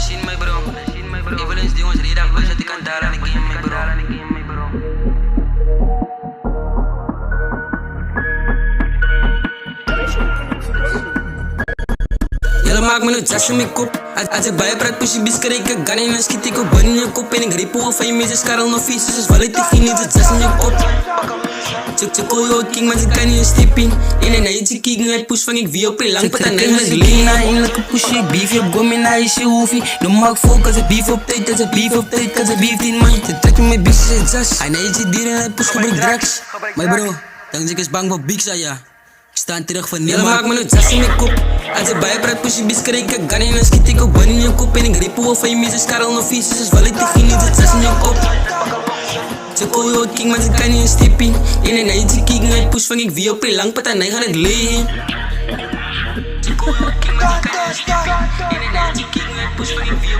machine, my bro. Evelyn's die ons reden, ik dat ik kan daar aan de game, my bro. Jelle maak me nou jas in mijn kop. Als ik bij je praat, push je bisker, ik kan niet en schiet ik op bun in je kop. En ik riep hoe van je meisjes, skarrel nog vies, dus wel ik tegen niet het jas in je kop. Check hoe king, maar ze kan niet een stip in. En een eentje kijken, hij push van ik wie op een lang pad en neem het lean. Eindelijk push ik beef, je gommi na je hoefie. No maak volk als een beef op tijd, als een beef op tijd, als een beef 10 man. Je trekt me met bitches in jas. Hij neemt je dieren en hij push gebruik drugs. My bro, dan ik is bang voor big ja. Ik sta terug van Jelle maak me nou jas in mijn kop. Als ik bij je praat, push je bisker, ik kan niet en schiet ik op bun in je kop. En ik riep hoe van je meisjes, skarrel nog vies, dus wel ik tegen niet het jas in je kop. Check hoe je king, maar ze kan niet een stip in. En een eentje kijken, hij push van ik wie op een lang pad en hij gaat het leeg. Check hoe je king, maar ze kan niet een stip in. En een eentje kijken, hij push van ik wie op